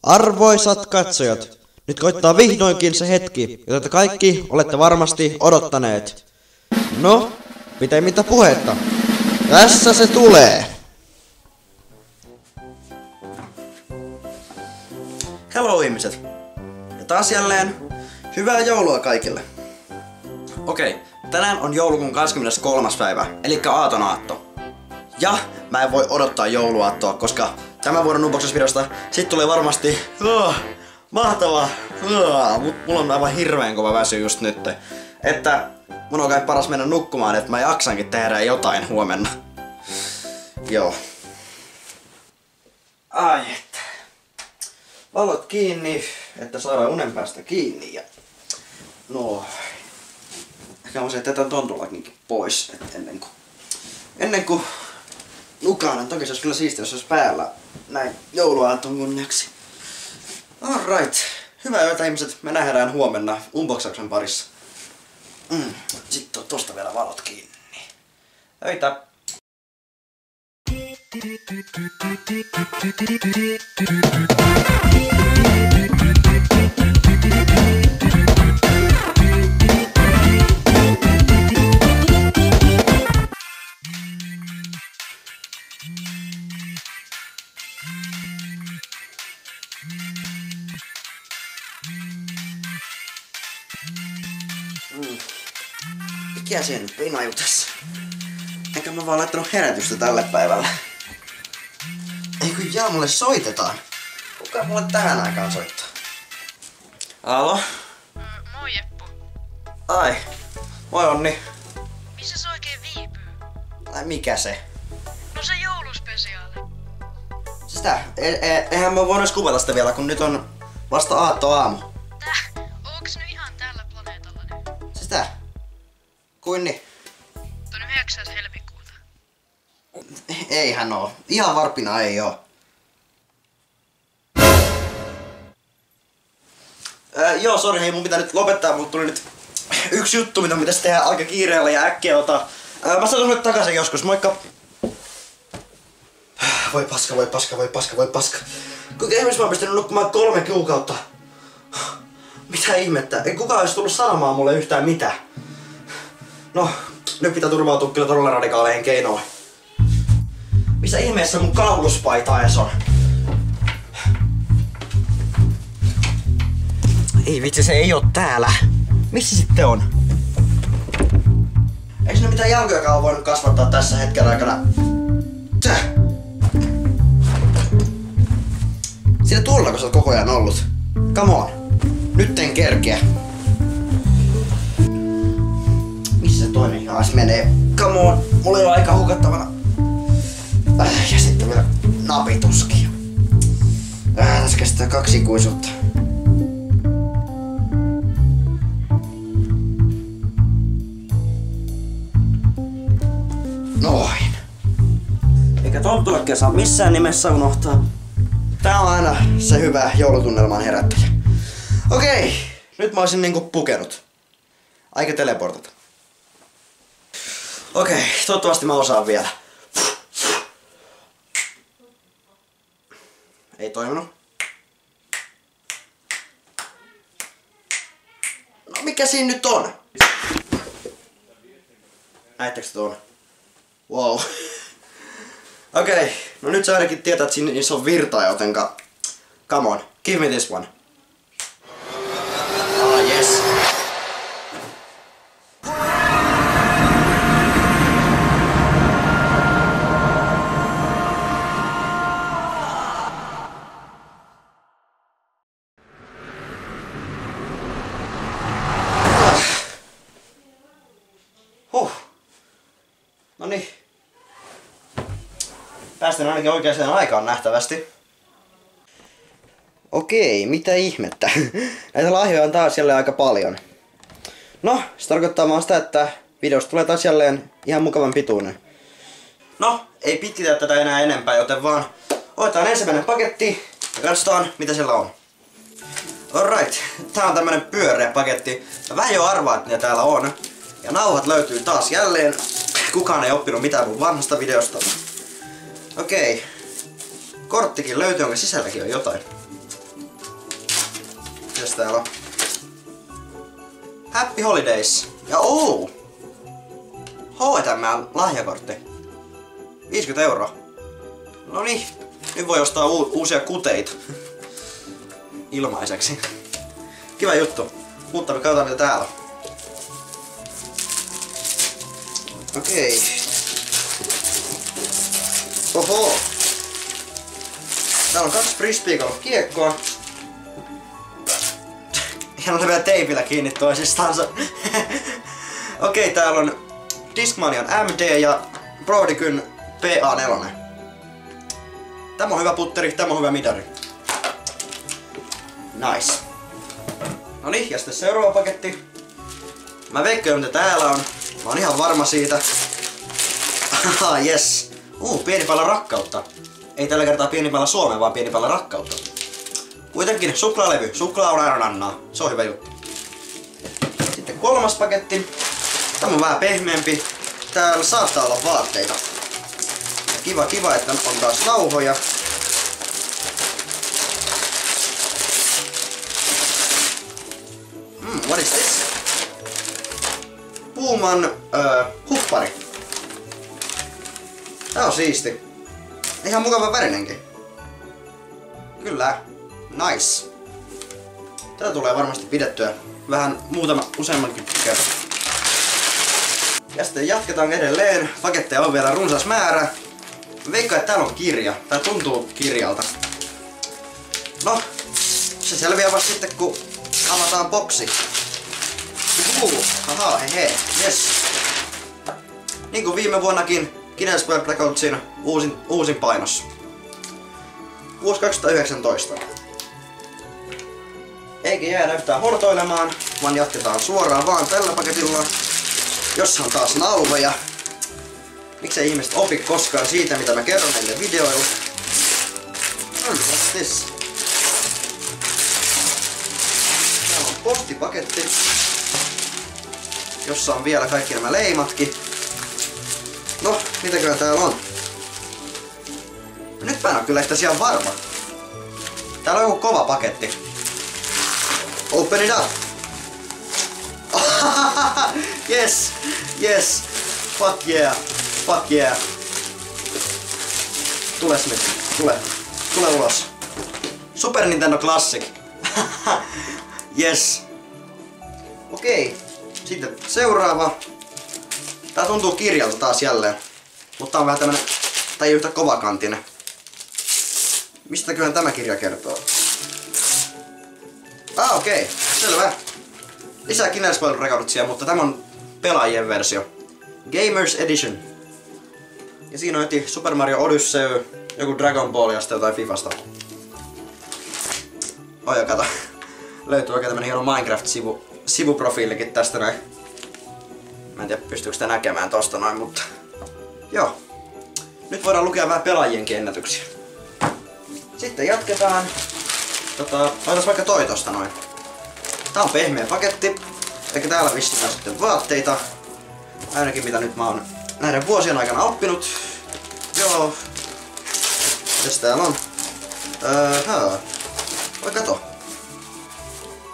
Arvoisat katsojat, nyt koittaa vihdoinkin se hetki, jota te kaikki olette varmasti odottaneet. No, pitemmittä puhetta. Tässä se tulee! Hello ihmiset! Ja taas jälleen hyvää joulua kaikille! Okei, tänään on joulukuun 23. päivä, eli aatonaatto. Ja mä en voi odottaa jouluaattoa, koska tämän vuoden unboxausvideosta sit tulee varmasti mahtavaa, mut mulla on aivan hirveen kova väsy just nyt. Että mun on kai paras mennä nukkumaan, että mä jaksankin tehdä jotain huomenna. Joo. Ai että. Valot kiinni, että saadaan unen päästä kiinni ja... No... Ehkä mä jätän tän tontullakinkin pois ennen kuin nukaan. Toki se olisi kyllä siistiä, jos olisi päällä näin jouluaaton kunniaksi. Alright. Hyvää yötä ihmiset. Me nähdään huomenna unboxauksen parissa. Sitten tosta vielä valot kiinni. Öitä. Mikä se nyt pinaju tässä? Enkä mä vaan laittanut herätystä tälle päivälle. Ei kun jaa, mulle soitetaan. Kuka mulle tähän aikaan soittaa? Alo? Moi Eppu. Ai. Moi Onni. Missä se oikein viipyy? Ai mikä se? No se jouluspesiaali. Sitä? Eihän mä voinut kuvata sitä vielä, kun nyt on vasta aattoaamu. Täh? Onks nyt ihan tällä planeetalla nyt? Sitä? Kuin niin? Tuon 9. helmikuuta. Eihän oo. Ihan varppina ei oo. Joo, sori, hei, mun pitää nyt lopettaa, mutta tuli nyt yksi juttu, mitä pitäisi tehdä aika kiireellä ja äkkiä ota. Mä sanon sulle takaisin joskus, moikka! Voi paska, voi paska, voi paska, voi paska. Kuinka ihmeessä mä oon pystynyt nukkumaan 3 kuukautta? Mitä ihmettä? Ei kukaan olisi tullut sanomaan mulle yhtään mitään. No, nyt pitää turvautua kyllä todella radikaaleihin keinoihin. Missä ihmeessä mun kauluspaita ees on? Ei vitsi, se ei oo täällä. Missä sitten on? Eiks ne mitään jalkojakaan voinut kasvattaa tässä hetken aikana? Tää! Siinä tuollako sä oot koko ajan ollut? Come on! Nyt en kerkeä. Missä se toinen jaas menee? Come on! Mulla ei ole aika hukattavana. Ja sitten vielä napituskia. Tässä kestää 2 ikuisuutta. Noin. Eikä tonttullekin saa missään nimessä unohtaa. Tää on aina se hyvä joulutunnelman herättäjä. Okei, nyt mä oisin niinku pukenut. Aika teleportata. Okei, toivottavasti mä osaan vielä. Ei toiminut. No mikä siinä nyt on? Näittekö tuon? Wow. Okei, no nyt sä ainakin tietää, että siinä on virtaa, jotenka... Come on, give me this one. Ah, yes. Noniin. Päästään ainakin oikeaan aikaan nähtävästi. Okei, mitä ihmettä. Näitä lahjoja on taas jälleen aika paljon. No, se tarkoittaa vaan sitä, että videosta tulee taas jälleen ihan mukavan pituinen. No, ei pitkitä tätä enää enempää, joten vaan otetaan ensimmäinen paketti ja katsotaan mitä siellä on. Alright, tää on tämmönen pyöreä paketti. Mä vähän jo arvaan, että ne täällä on. Ja nauhat löytyy taas jälleen. Kukaan ei oppinut mitään mun vanhasta videosta. Okei. Korttikin löytyy, jonka sisälläkin on jotain. Mitäs täällä on? Happy Holidays. Ja H&M lahjakortti. 50 €. Noniin, nyt voi ostaa uusia kuteita. Ilmaiseksi. Kiva juttu. Mutta me katsotaan mitä täällä on. Okei. Oho. Täällä on 2 frisbeegolf-kiekkoa. Ja ne on vielä teipillä kiinni toisistansa. Okei, täällä on Discmanian MD ja Brodikyn PA4. Tämä on hyvä putteri, tämä on hyvä midari. Nice. Noniin, ja sitten seuraava paketti. Mä veikkaan mitä täällä on. Mä oon ihan varma siitä. Haha, yes. Pieni pala rakkautta. Ei tällä kertaa pieni pala Suomea, vaan pieni pala rakkautta. Kuitenkin suklaalevy. Suklaa on aina annaa. Se on hyvä juttu. Sitten 3. paketti. Tämä on vähän pehmeämpi. Täällä saattaa olla vaatteita. Ja kiva, että on taas nauhoja. What is this? Puuman huppari. Tää on siisti. Ihan mukava värinenkin. Kyllä. Nice. Tätä tulee varmasti pidettyä vähän useammankin kerran. Ja sitten jatketaan edelleen. Paketteja on vielä runsas määrä. Veikkaan, että täällä on kirja. Tää tuntuu kirjalta. No, se selviää vasta sitten kun avataan boksi. Haha, hehe, yes. Niin kuin viime vuonnakin Guinness World Recordsin uusin painos. Vuosi 2019. Eikä jäädä yhtään hortoilemaan, vaan jatketaan suoraan vaan tällä paketilla. Jossa on taas nauhoja. Miksei ihmiset opi koskaan siitä, mitä mä kerron meille videoilla. What's this? Täällä on postipaketti, jossa on vielä kaikki nämä leimatkin. No, mitäköhän täällä on? Nyt mä en oo kyllä itse ihan varma. Täällä on joku kova paketti. Open it up! Yes! Yes! Fuck yeah! Fuck yeah! Tule Smith! Tule ulos! Super Nintendo Classic! Yes! Okei. Sitten seuraava. Tää tuntuu kirjalta taas jälleen. Mutta tää on vähän tämmönen, tai yhtä kovakantinen. Mistäköhän tämä kirja kertoo? Okei. Selvä. Lisää Guinness World Recordsia, mutta tämä on pelaajien versio. Gamers Edition. Ja siinä on heti Super Mario Odyssey, joku Dragon Ball ja sitten jotain Fifasta. Kato. Löytyy oikein tämmönen hieno Minecraft-sivuprofiilikin tästä näin. Mä en tiedä pystyykö sitä näkemään tosta noin, mutta... Joo. Nyt voidaan lukea vähän pelaajienkin ennätyksiä. Sitten jatketaan. Otas vaikka toi tosta noin. Tää on pehmeä paketti. Eikä täällä vissiin on sitten vaatteita. Ainakin mitä nyt mä oon näiden vuosien aikana oppinut. Joo. Mitäs täällä on? Oi kato.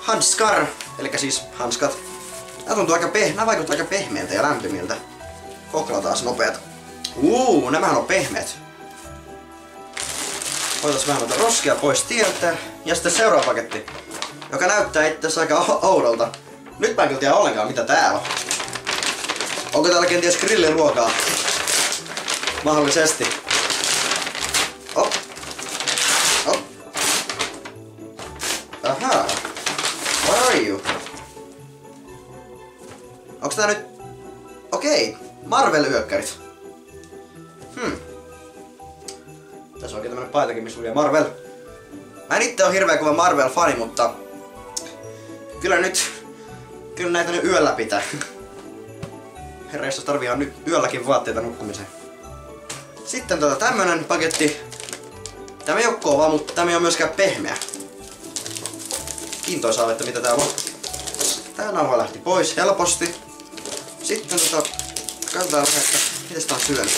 Handskar. Elikkä siis hanskat. Nää tuntuu nää vaikuttaa aika pehmeältä ja lämpimiltä. Koklataan nopeet. Nämähän on pehmeät. Otas vähän noita roskia pois tieltä. Ja sitten seuraava paketti. Joka näyttää itse asiassa aika oudolta. Nyt mä en kyllä tiedä ollenkaan mitä täällä on. Onko täällä kenties grilliruokaa? Mahdollisesti. Ahaa. What are you? Onks tää nyt... Okei. Marvel-yökkärit. Tässä on oikein tämmönen paitakin, missä lukee Marvel. Mä en itse oo hirveä kova Marvel-fani, mutta... Kyllä näitä nyt yöllä pitää. Herra, jos tarvii nyt yölläkin vaatteita nukkumiseen. Sitten tämmönen paketti. Tämä ei oo kova, mutta tämä ei oo myöskään pehmeä. Kiintoisaa, että mitä täällä on. Tää nauha lähti pois helposti. Sitten katsotaan vähän, että miten sitä on syönyt.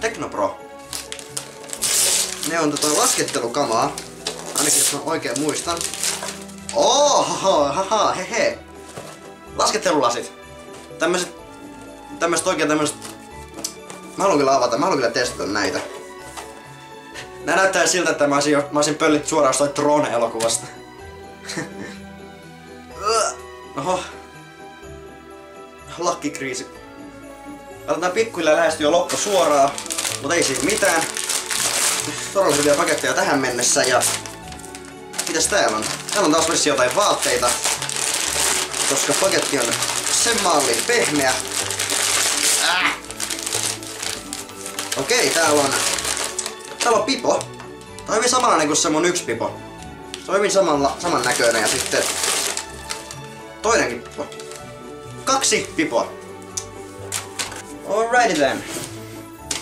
Teknopro. Ne on laskettelukamaa. Ainakin jos mä oikein muistan. Haha, hehe. Laskettelulasit. Tämmöset oikein tämmöset... Mä haluan kyllä avata, mä haluan kyllä testata näitä. Nää näyttää siltä, että mä olisin pöllit suoraan jostain Tron-elokuvasta. Oho. Lakkikriisi. Aletaan pikkuhiljaa lähestyä loppu suoraan, mutta ei siinä mitään. Todella hyviä paketteja tähän mennessä ja... Mitäs täällä on? Täällä on taas vissiin jotain vaatteita. Koska paketti on sen mallin pehmeä. Okei, täällä on pipo. Tää on hyvin samanlainen kuin se mun yksi pipo. Se on hyvin saman näköinen ja sitten toinenkin pipo. 2 pipoa. Alrighty then.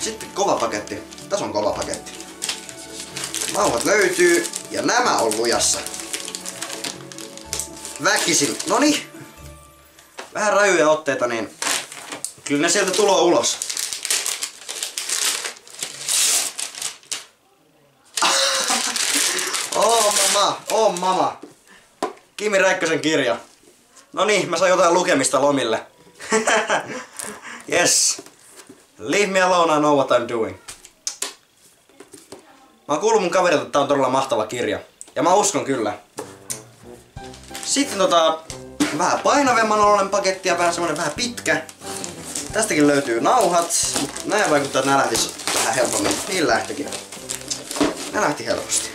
Sitten kova paketti. Tässä on kova paketti. Nauhat löytyy ja nämä on lujassa. Väkisin. Noniin. Vähän rajuja otteita, niin kyllä ne sieltä tulee ulos. Oh mama. Kimi Räikkösen kirja. No niin, mä sain jotain lukemista lomille. Yes. Leave me alone, I know what I'm doing. Mä oon kuullut mun kaverilta, että tää on todella mahtava kirja. Ja mä uskon kyllä. Sitten vähän painavemman oloinen paketti ja vähän pitkä. Tästäkin löytyy nauhat. Nää vaikuttaa, että nää lähtis vähän helpommin. Niin lähtikin. Nää lähti helposti.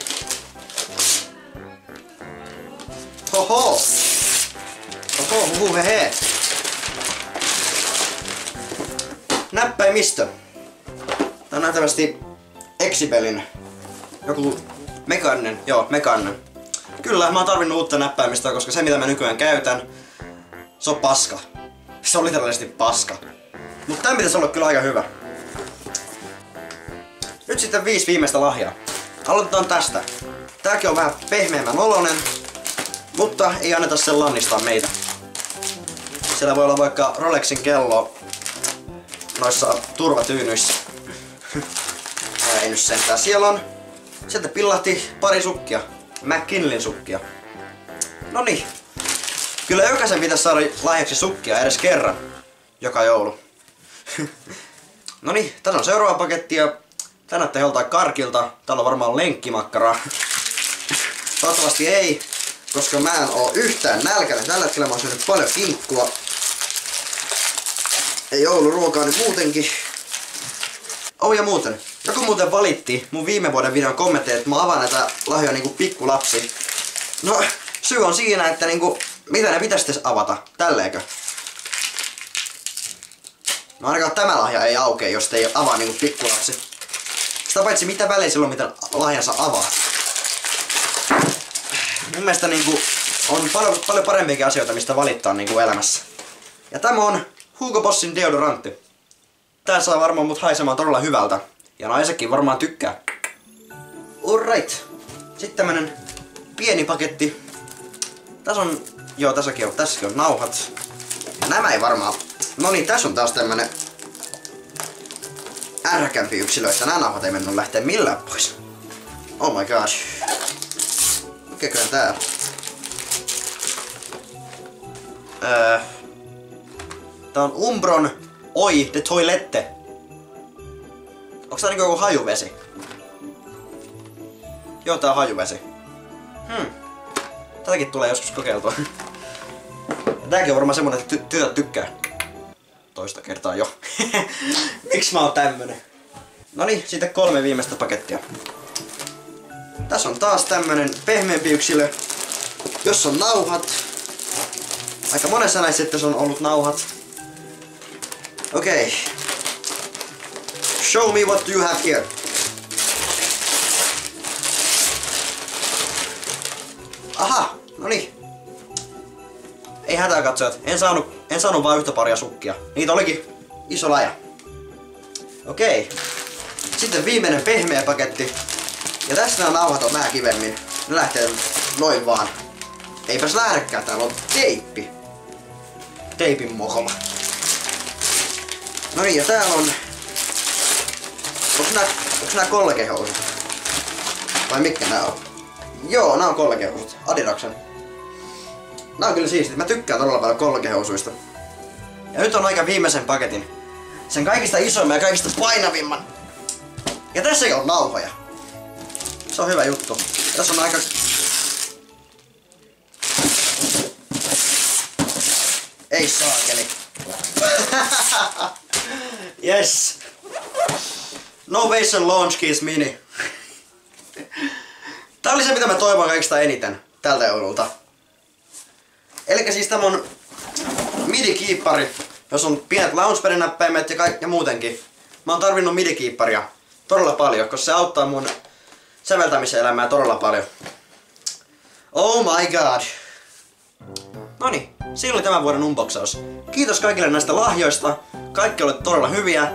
Hoho! Hehe! Näppäimistö. Tää on nähtävästi Exibelin joku mekaaninen, mekaaninen. Kyllä, mä oon tarvinnut uutta näppäimistöä, koska se mitä mä nykyään käytän, se on paska. Se on literaalisesti paska. Mutta tää pitäisi olla kyllä aika hyvä. Nyt sitten 5 viimeistä lahjaa. Aloitetaan tästä. Tääkin on vähän pehmeämmän oloinen, mutta ei anneta sen lannistaa meitä. Siellä voi olla vaikka Rolexin kello noissa turvatyynyissä. Ei nyt sentään. Siellä on. Sieltä pillahti pari sukkia. McKinleyn sukkia. Noniin. Kyllä jokaisen pitäisi saada lahjaksi sukkia edes kerran. Joka joulu. Noniin, tässä on seuraava paketti ja tää näyttää joltain karkilta. Täällä on varmaan lenkkimakkaraa. Toivottavasti ei, koska mä en oo yhtään nälkäinen. Tällä hetkellä mä oon syönyt paljon kinkkua. Ja jouluruokaa nyt muutenkin. Ja muuten. Joku muuten valitti mun viime vuoden videon kommentteja, että mä avaan näitä lahjoja niinku pikkulapsi. No, syy on siinä, että niinku, mitä ne pitäisi edes avata? Tälleenkö? No ainakaan tämä lahja ei aukea, jos te ei avaa niinku pikkulapsi. Sitä paitsi mitä väliä silloin, mitä lahjansa avaa. Mun mielestä niinku on paljon parempiakin asioita, mistä valittaa niinku elämässä. Ja tämä on Hugo Bossin deodorantti. Tää saa varmaan mut haisemaan todella hyvältä. Ja naisetkin varmaan tykkää. Alright. Sitten tämmönen pieni paketti. Tässä on... tässäkin on nauhat. Ja nämä ei varmaan... No niin, tässä on taas tämmönen... ärkämpi yksilö, että nämä nauhat ei mennyt lähteä millään pois. Oh my god. Mikäköhän tää? Tää on Umbron Oi de Toilette. Onks tää niinku joku hajuvesi? Joo, tää on hajuvesi. Tätäkin tulee joskus kokeiltua. Ja tääkin on varmaan semmonen, että tytöt tykkää. Toista kertaa jo. Miksi mä oon tämmönen? Noniin, sitten 3 viimeistä pakettia. Tässä on taas tämmönen pehmeämpi yksilö, jossa on nauhat. Aika monessa näissä sitten on ollut nauhat. Okei. Show me what you have here. Aha, noniin. Ei hätää katsojat, en saanut vaan yhtä paria sukkia. Niitä olikin iso läjä. Okei. Sitten viimeinen pehmeä paketti. Ja tässä nämä nauhat on vähän kivemmin. Ne lähtee noin vaan. Eipäs lähdekään, täällä on teippi. Teipin mokola. No niin, ja täällä on... Onks nää kollegehousut? Vai mitkä nää on? Joo, nää on kollegehousut. Adidaksen. Nää on kyllä siistit. Mä tykkään todella paljon kolkehousuista. Ja nyt on aika viimeisen paketin. Sen kaikista isoimman ja kaikista painavimman. Ja tässä on nauhoja. Se on hyvä juttu. Tässä on aika... Ei saakeli. Yes. Novation Launch Keys Mini. Tää oli se mitä mä toivon kaikista eniten tältä joululta. Elikkä siis tämä on MIDI-kiippari, jos on pienet launchpadin näppäimet ja muutenkin. Mä oon tarvinnut MIDI-kiipparia todella paljon, koska se auttaa mun säveltämisen elämää todella paljon. Oh my god. Noniin, siinä oli tämän vuoden unboxaus. Kiitos kaikille näistä lahjoista. Kaikki olivat todella hyviä.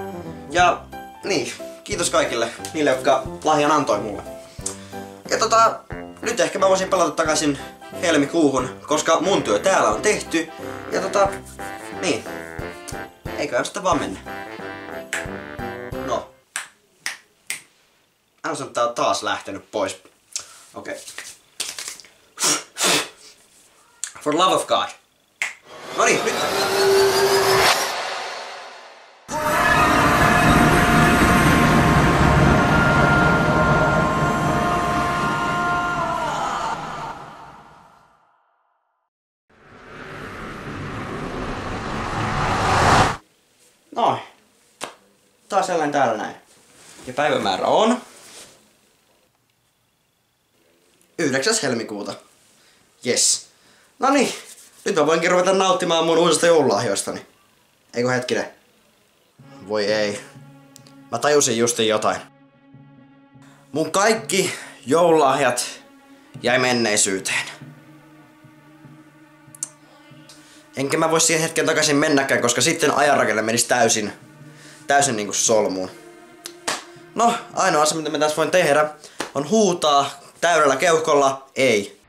Ja niin, kiitos kaikille niille, jotka lahjan antoi mulle. Ja nyt ehkä mä voisin palata takaisin helmikuuhun, koska mun työ täällä on tehty. Ja niin. Eiköhän sitä vaan mennä. No. Hän on tää on taas lähtenyt pois. Okei. For love of God. Noniin, nyt. Noin. Taas jälleen täällä näin. Ja päivämäärä on 9. helmikuuta. Yes. Noniin. Nyt mä voinkin ruveta nauttimaan mun uusista joululahjoistani. Eikö hetkinen? Voi ei. Mä tajusin justiin jotain. Mun kaikki joululahjat jäi menneisyyteen. Enkä mä vois siihen hetken takaisin mennäkään, koska sitten ajanrakenne menisi täysin niinku solmuun. No, ainoa asia mitä mä tässä voin tehdä on huutaa täydellä keuhkolla ei.